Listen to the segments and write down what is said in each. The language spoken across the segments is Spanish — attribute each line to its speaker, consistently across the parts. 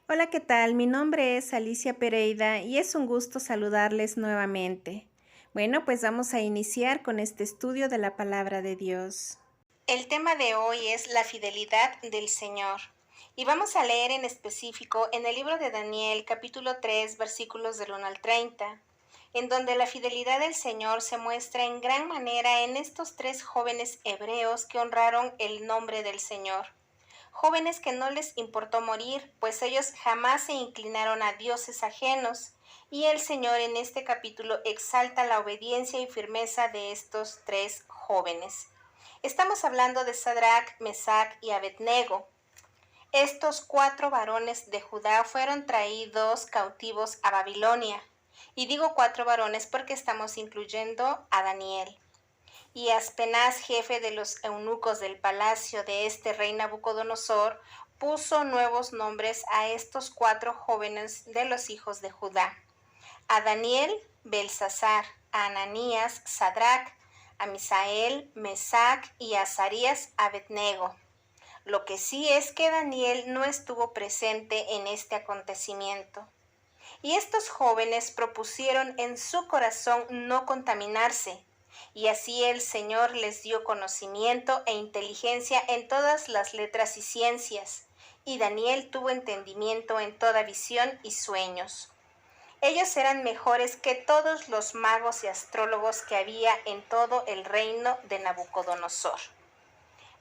Speaker 1: Hola, ¿qué tal? Mi nombre es Alicia Pereira y es un gusto saludarles nuevamente. Bueno, pues vamos a iniciar con este estudio de la palabra de Dios. El tema de hoy es la fidelidad del Señor. Y vamos a leer en específico en el libro de Daniel, capítulo 3, versículos del 1 al 30, en donde la fidelidad del Señor se muestra en gran manera en estos tres jóvenes hebreos que honraron el nombre del Señor. Jóvenes que no les importó morir, pues ellos jamás se inclinaron a dioses ajenos, y el Señor en este capítulo exalta la obediencia y firmeza de estos tres jóvenes. Estamos hablando de Sadrach, Mesach y Abednego. Estos cuatro varones de Judá fueron traídos cautivos a Babilonia. Y digo cuatro varones porque estamos incluyendo a Daniel. Y Aspenaz, jefe de los eunucos del palacio de este rey Nabucodonosor, puso nuevos nombres a estos cuatro jóvenes de los hijos de Judá: a Daniel, Belsasar; a Ananías, Sadrach; a Misael, Mesac; y a Azarías, Abednego. Lo que sí es que Daniel no estuvo presente en este acontecimiento. Y estos jóvenes propusieron en su corazón no contaminarse, y así el Señor les dio conocimiento e inteligencia en todas las letras y ciencias, y Daniel tuvo entendimiento en toda visión y sueños. Ellos eran mejores que todos los magos y astrólogos que había en todo el reino de Nabucodonosor.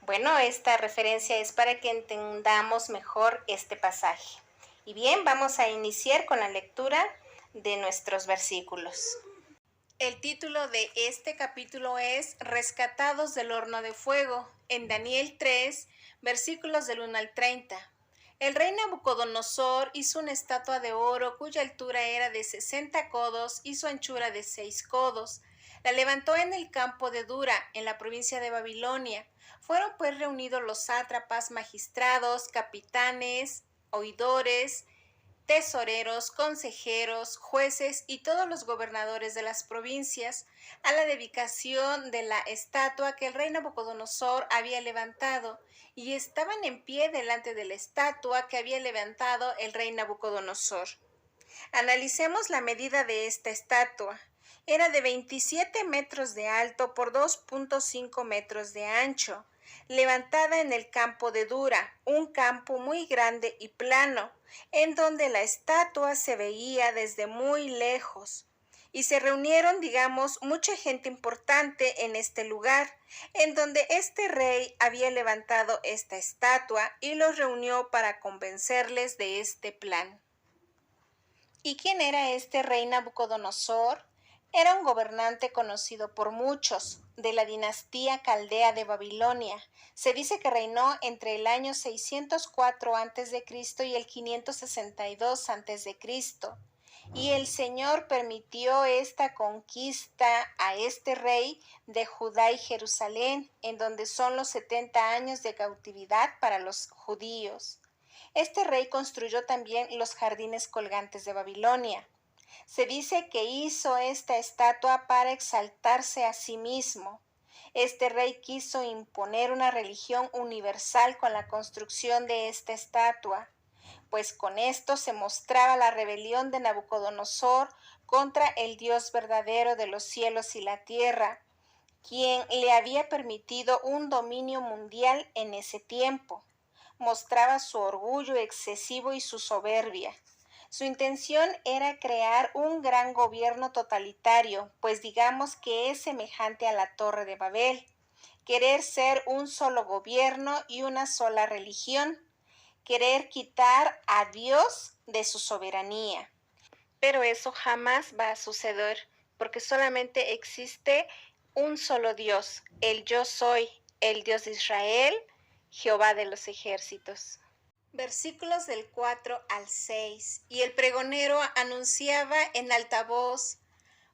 Speaker 1: Bueno, esta referencia es para que entendamos mejor este pasaje. Y bien, vamos a iniciar con la lectura de nuestros versículos. El título de este capítulo es Rescatados del horno de fuego, en Daniel 3, versículos del 1 al 30. El rey Nabucodonosor hizo una estatua de oro cuya altura era de 60 codos y su anchura de 6 codos. La levantó en el campo de Dura, en la provincia de Babilonia. Fueron pues reunidos los sátrapas, magistrados, capitanes, oidores, tesoreros, consejeros, jueces y todos los gobernadores de las provincias a la dedicación de la estatua que el rey Nabucodonosor había levantado, y estaban en pie delante de la estatua que había levantado el rey Nabucodonosor. Analicemos la medida de esta estatua. Era de 27 metros de alto por 2.5 metros de ancho, levantada en el campo de Dura, un campo muy grande y plano, en donde la estatua se veía desde muy lejos. Y se reunieron, digamos, mucha gente importante en este lugar, en donde este rey había levantado esta estatua, y los reunió para convencerles de este plan. ¿Y quién era este rey Nabucodonosor? Era un gobernante conocido por muchos, de la dinastía caldea de Babilonia. Se dice que reinó entre el año 604 a.C. y el 562 a.C. Y el Señor permitió esta conquista a este rey de Judá y Jerusalén, en donde son los 70 años de cautividad para los judíos. Este rey construyó también los jardines colgantes de Babilonia. Se dice que hizo esta estatua para exaltarse a sí mismo. Este rey quiso imponer una religión universal con la construcción de esta estatua, pues con esto se mostraba la rebelión de Nabucodonosor contra el Dios verdadero de los cielos y la tierra, quien le había permitido un dominio mundial en ese tiempo. Mostraba su orgullo excesivo y su soberbia. Su intención era crear un gran gobierno totalitario, pues digamos que es semejante a la Torre de Babel. Querer ser un solo gobierno y una sola religión. Querer quitar a Dios de su soberanía. Pero eso jamás va a suceder, porque solamente existe un solo Dios, el Yo Soy, el Dios de Israel, Jehová de los ejércitos. Versículos del 4 al 6. Y el pregonero anunciaba en alta voz: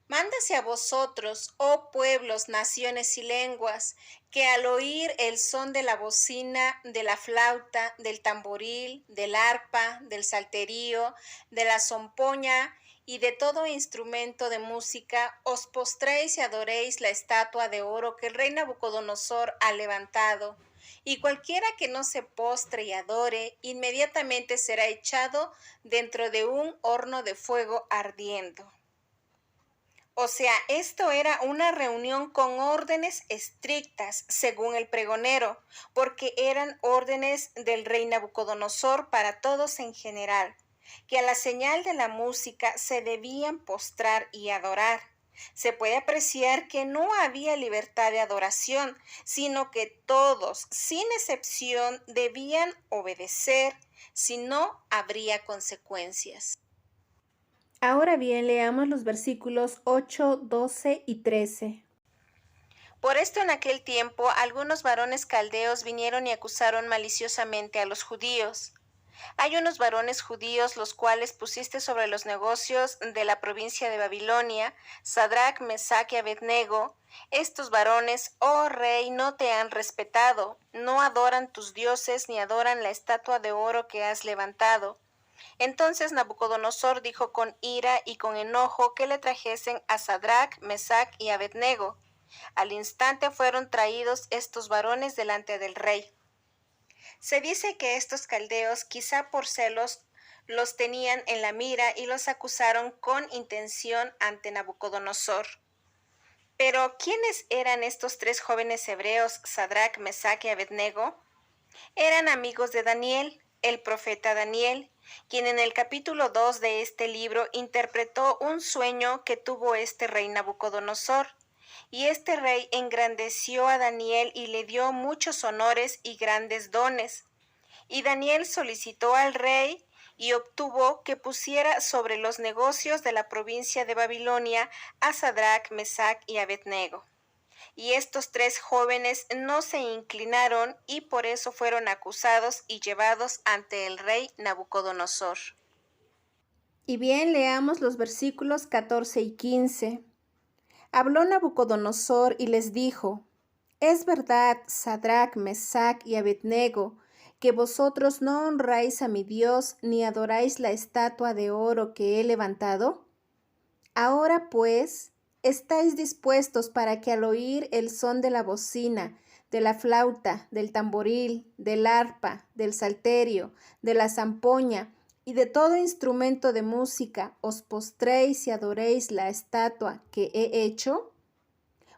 Speaker 1: Mándase a vosotros, oh pueblos, naciones y lenguas, que al oír el son de la bocina, de la flauta, del tamboril, del arpa, del salterio, de la zompoña y de todo instrumento de música, os postréis y adoréis la estatua de oro que el rey Nabucodonosor ha levantado. y cualquiera que no se postre y adore, inmediatamente será echado dentro de un horno de fuego ardiendo. O sea, esto era una reunión con órdenes estrictas, según el pregonero, porque eran órdenes del rey Nabucodonosor para todos en general, que a la señal de la música se debían postrar y adorar. Se puede apreciar que no había libertad de adoración, sino que todos, sin excepción, debían obedecer, si no, habría consecuencias. Ahora bien, leamos los versículos 8, 12 y 13. Por esto en aquel tiempo algunos varones caldeos vinieron y acusaron maliciosamente a los judíos. Hay unos varones judíos los cuales pusiste sobre los negocios de la provincia de Babilonia, Sadrach, Mesach y Abednego. Estos varones, oh rey, no te han respetado, no adoran tus dioses ni adoran la estatua de oro que has levantado. Entonces Nabucodonosor dijo con ira y con enojo que le trajesen a Sadrach, Mesach y Abednego. Al instante fueron traídos estos varones delante del rey. Se dice que estos caldeos, quizá por celos, los tenían en la mira y los acusaron con intención ante Nabucodonosor. Pero, ¿quiénes eran estos tres jóvenes hebreos, Sadrach, Mesach y Abednego? Eran amigos de Daniel, el profeta Daniel, quien en el capítulo 2 de este libro interpretó un sueño que tuvo este rey Nabucodonosor. Y este rey engrandeció a Daniel y le dio muchos honores y grandes dones. Y Daniel solicitó al rey y obtuvo que pusiera sobre los negocios de la provincia de Babilonia a Sadrach, Mesach y Abednego. Y estos tres jóvenes no se inclinaron y por eso fueron acusados y llevados ante el rey Nabucodonosor. Y bien, leamos los versículos 14 y 15. Habló Nabucodonosor y les dijo: Es verdad, Sadrach, Mesach y Abednego, que vosotros no honráis a mi Dios ni adoráis la estatua de oro que he levantado. Ahora pues, ¿estáis dispuestos para que al oír el son de la bocina, de la flauta, del tamboril, del arpa, del salterio, de la zampoña y de todo instrumento de música, os postréis y adoréis la estatua que he hecho?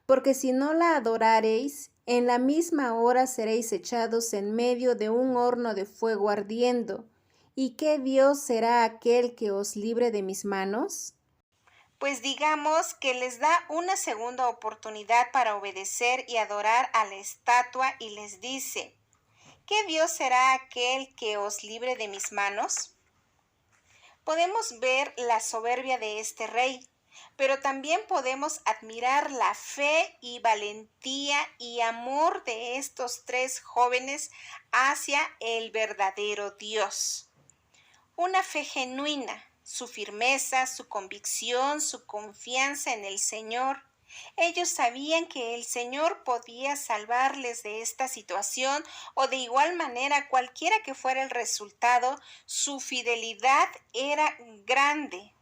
Speaker 1: Porque si no la adorareis, en la misma hora seréis echados en medio de un horno de fuego ardiendo. ¿Y qué Dios será aquel que os libre de mis manos? Pues digamos que les da una segunda oportunidad para obedecer y adorar a la estatua y les dice: ¿qué Dios será aquel que os libre de mis manos? Podemos ver la soberbia de este rey, pero también podemos admirar la fe y valentía y amor de estos tres jóvenes hacia el verdadero Dios. Una fe genuina, su firmeza, su convicción, su confianza en el Señor. Ellos sabían que el Señor podía salvarles de esta situación o de igual manera cualquiera que fuera el resultado, su fidelidad era grande,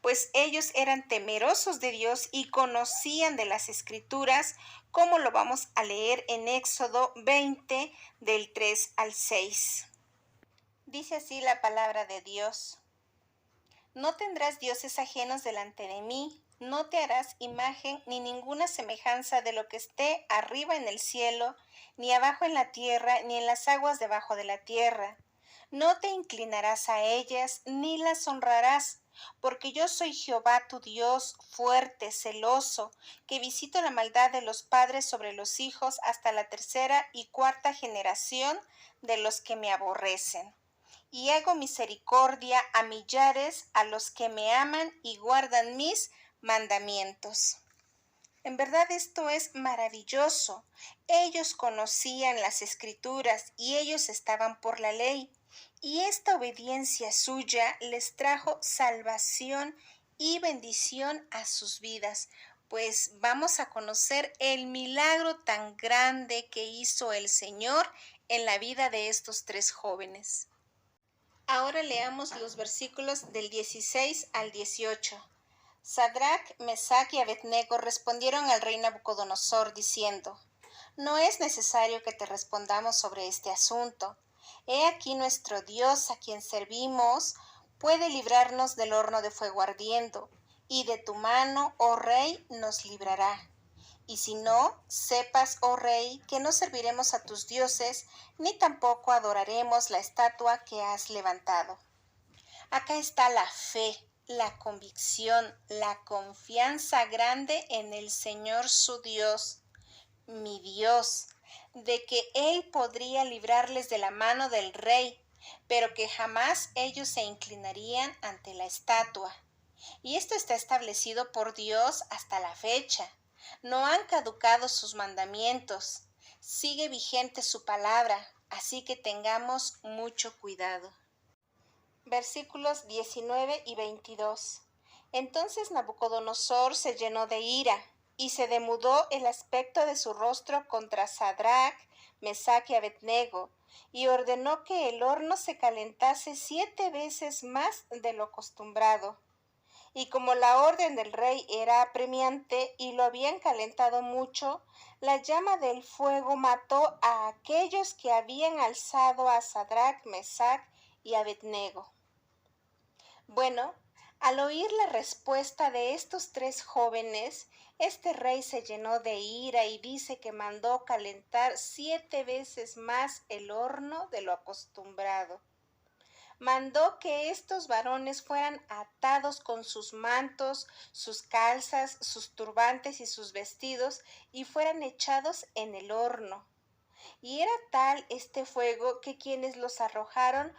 Speaker 1: pues ellos eran temerosos de Dios y conocían de las Escrituras, como lo vamos a leer en Éxodo 20 del 3 al 6. Dice así la palabra de Dios: No tendrás dioses ajenos delante de mí, no te harás imagen ni ninguna semejanza de lo que esté arriba en el cielo, ni abajo en la tierra, ni en las aguas debajo de la tierra. No te inclinarás a ellas, ni las honrarás, porque yo soy Jehová tu Dios, fuerte, celoso, que visito la maldad de los padres sobre los hijos hasta la tercera y cuarta generación de los que me aborrecen. Y hago misericordia a millares a los que me aman y guardan mis mandamientos. En verdad esto es maravilloso. Ellos conocían las Escrituras y ellos estaban por la ley. Y esta obediencia suya les trajo salvación y bendición a sus vidas. Pues vamos a conocer el milagro tan grande que hizo el Señor en la vida de estos tres jóvenes. Ahora leamos los versículos del 16 al 18. Sadrach, Mesach y Abednego respondieron al rey Nabucodonosor diciendo: No es necesario que te respondamos sobre este asunto. He aquí nuestro Dios, a quien servimos, puede librarnos del horno de fuego ardiendo, y de tu mano, oh rey, nos librará. Y si no, sepas, oh rey, que no serviremos a tus dioses, ni tampoco adoraremos la estatua que has levantado. Acá está la fe, la convicción, la confianza grande en el Señor su Dios, mi Dios, de que Él podría librarles de la mano del rey, pero que jamás ellos se inclinarían ante la estatua. Y esto está establecido por Dios hasta la fecha. No han caducado sus mandamientos. Sigue vigente su palabra, así que tengamos mucho cuidado. Versículos 19 y 22. Entonces Nabucodonosor se llenó de ira, y se demudó el aspecto de su rostro contra Sadrach, Mesach y Abednego, y ordenó que el horno se calentase 7 veces más de lo acostumbrado. Y como la orden del rey era apremiante y lo habían calentado mucho, la llama del fuego mató a aquellos que habían alzado a Sadrach, Mesach y Abednego. Bueno, al oír la respuesta de estos 3 jóvenes, este rey se llenó de ira y dice que mandó calentar 7 veces más el horno de lo acostumbrado. Mandó que estos varones fueran atados con sus mantos, sus calzas, sus turbantes y sus vestidos y fueran echados en el horno. Y era tal este fuego que quienes los arrojaron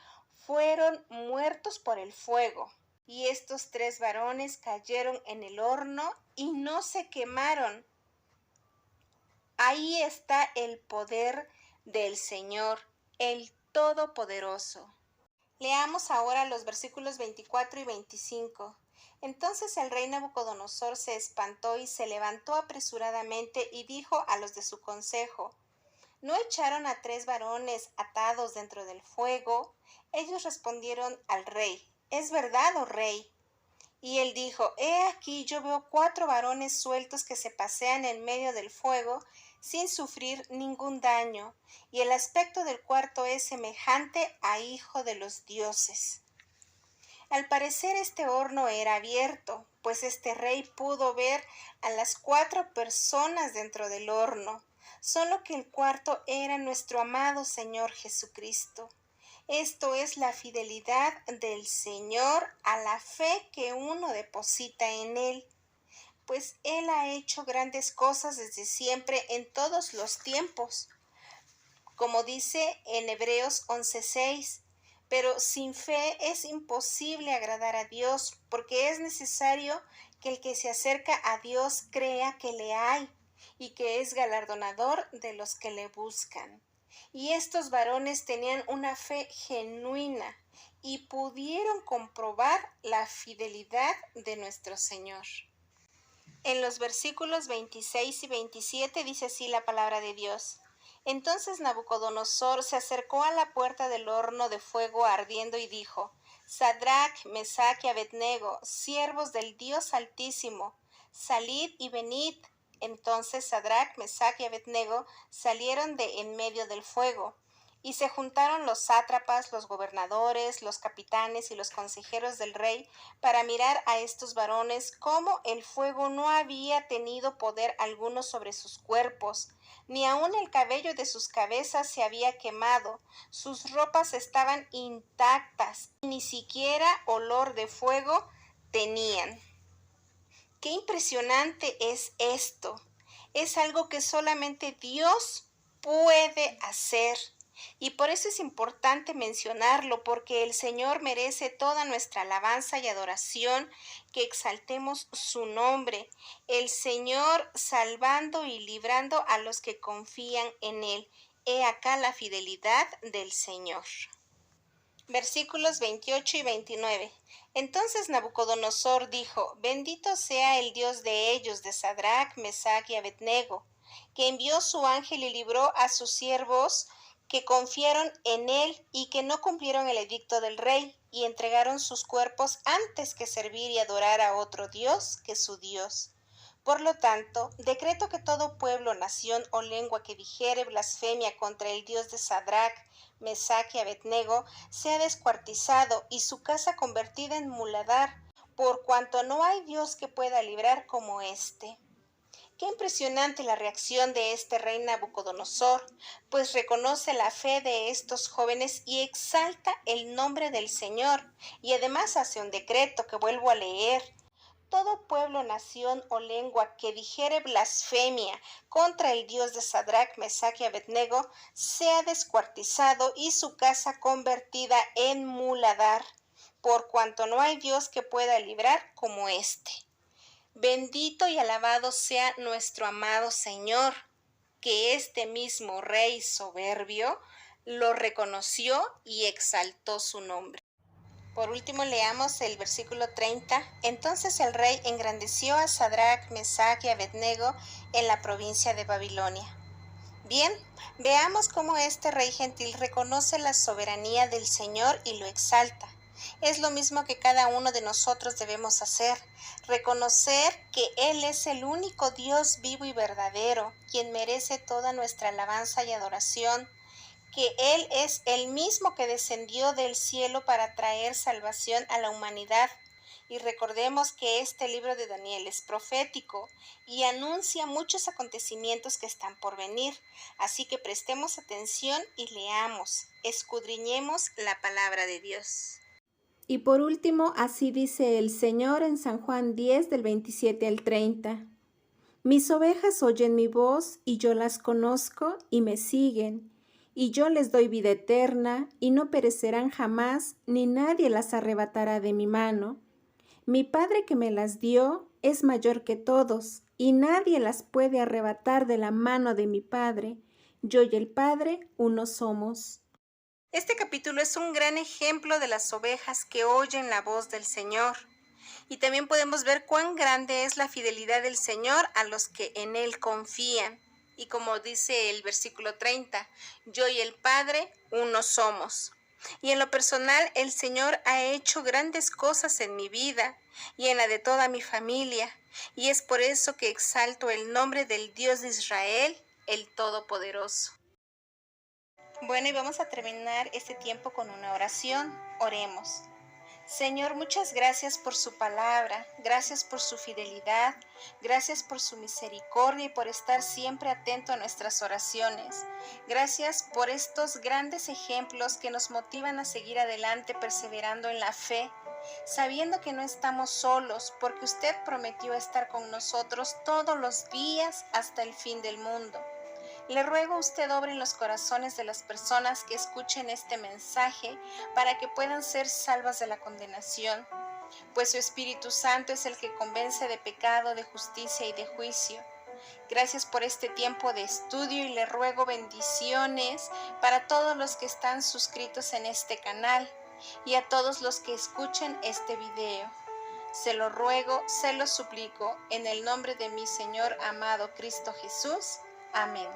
Speaker 1: fueron muertos por el fuego. Y estos 3 varones cayeron en el horno y no se quemaron. Ahí está el poder del Señor, el Todopoderoso. Leamos ahora los versículos 24 y 25. Entonces el rey Nabucodonosor se espantó y se levantó apresuradamente y dijo a los de su consejo: ¿No echaron a 3 varones atados dentro del fuego? Ellos respondieron al rey: Es verdad, oh rey. Y él dijo: He aquí, yo veo 4 varones sueltos que se pasean en medio del fuego sin sufrir ningún daño, y el aspecto del cuarto es semejante a hijo de los dioses. Al parecer este horno era abierto, pues este rey pudo ver a las 4 personas dentro del horno, solo que el cuarto era nuestro amado Señor Jesucristo. Esto es la fidelidad del Señor a la fe que uno deposita en Él, pues Él ha hecho grandes cosas desde siempre en todos los tiempos, como dice en Hebreos 11:6. Pero sin fe es imposible agradar a Dios, porque es necesario que el que se acerca a Dios crea que le hay y que es galardonador de los que le buscan. Y estos varones tenían una fe genuina y pudieron comprobar la fidelidad de nuestro Señor. En los versículos 26 y 27 dice así la palabra de Dios. Entonces Nabucodonosor se acercó a la puerta del horno de fuego ardiendo y dijo: Sadrach, Mesach y Abednego, siervos del Dios Altísimo, salid y venid. Entonces Sadrach, Mesach y Abednego salieron de en medio del fuego. Y se juntaron los sátrapas, los gobernadores, los capitanes y los consejeros del rey para mirar a estos varones cómo el fuego no había tenido poder alguno sobre sus cuerpos, ni aun el cabello de sus cabezas se había quemado, sus ropas estaban intactas, ni siquiera olor de fuego tenían. ¡Qué impresionante es esto! Es algo que solamente Dios puede hacer. Y por eso es importante mencionarlo, porque el Señor merece toda nuestra alabanza y adoración, que exaltemos su nombre, el Señor salvando y librando a los que confían en Él. He acá la fidelidad del Señor. Versículos 28 y 29. Entonces Nabucodonosor dijo: Bendito sea el Dios de ellos, de Sadrach, Mesach y Abednego, que envió su ángel y libró a sus siervos que confiaron en él y que no cumplieron el edicto del rey y entregaron sus cuerpos antes que servir y adorar a otro Dios que su Dios. Por lo tanto, decreto que todo pueblo, nación o lengua que dijere blasfemia contra el Dios de Sadrach, Mesach y Abednego sea descuartizado y su casa convertida en muladar, por cuanto no hay Dios que pueda librar como éste. Qué impresionante la reacción de este rey Nabucodonosor, pues reconoce la fe de estos jóvenes y exalta el nombre del Señor, y además hace un decreto que vuelvo a leer. Todo pueblo, nación o lengua que dijere blasfemia contra el Dios de Sadrach, Mesach y Abednego sea descuartizado y su casa convertida en muladar, por cuanto no hay Dios que pueda librar como éste. Bendito y alabado sea nuestro amado Señor, que este mismo rey soberbio lo reconoció y exaltó su nombre. Por último, leamos el versículo 30. Entonces el rey engrandeció a Sadrach, Mesach y Abednego en la provincia de Babilonia. Bien, veamos cómo este rey gentil reconoce la soberanía del Señor y lo exalta. Es lo mismo que cada uno de nosotros debemos hacer, reconocer que Él es el único Dios vivo y verdadero, quien merece toda nuestra alabanza y adoración, que Él es el mismo que descendió del cielo para traer salvación a la humanidad. Y recordemos que este libro de Daniel es profético y anuncia muchos acontecimientos que están por venir. Así que prestemos atención y leamos, escudriñemos la palabra de Dios. Y por último, así dice el Señor en San Juan 10 del 27 al 30. Mis ovejas oyen mi voz y yo las conozco y me siguen. Y yo les doy vida eterna y no perecerán jamás, ni nadie las arrebatará de mi mano. Mi Padre que me las dio es mayor que todos, y nadie las puede arrebatar de la mano de mi Padre. Yo y el Padre uno somos. Este capítulo es un gran ejemplo de las ovejas que oyen la voz del Señor. Y también podemos ver cuán grande es la fidelidad del Señor a los que en Él confían. Y como dice el versículo 30, yo y el Padre uno somos. Y en lo personal, el Señor ha hecho grandes cosas en mi vida y en la de toda mi familia. Y es por eso que exalto el nombre del Dios de Israel, el Todopoderoso. Bueno, y vamos a terminar este tiempo con una oración. Oremos. Señor, muchas gracias por su palabra, gracias por su fidelidad, gracias por su misericordia y por estar siempre atento a nuestras oraciones. Gracias por estos grandes ejemplos que nos motivan a seguir adelante perseverando en la fe, sabiendo que no estamos solos porque usted prometió estar con nosotros todos los días hasta el fin del mundo. Le ruego a usted obre en los corazones de las personas que escuchen este mensaje para que puedan ser salvas de la condenación, pues su Espíritu Santo es el que convence de pecado, de justicia y de juicio. Gracias por este tiempo de estudio y le ruego bendiciones para todos los que están suscritos en este canal y a todos los que escuchen este video. Se lo ruego, se lo suplico, en el nombre de mi Señor amado Cristo Jesús. Amén.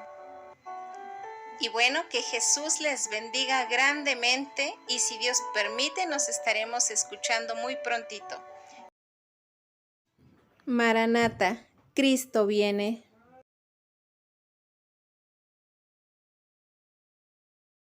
Speaker 1: Y bueno, que Jesús les bendiga grandemente y si Dios permite nos estaremos escuchando muy prontito. Maranata, Cristo viene.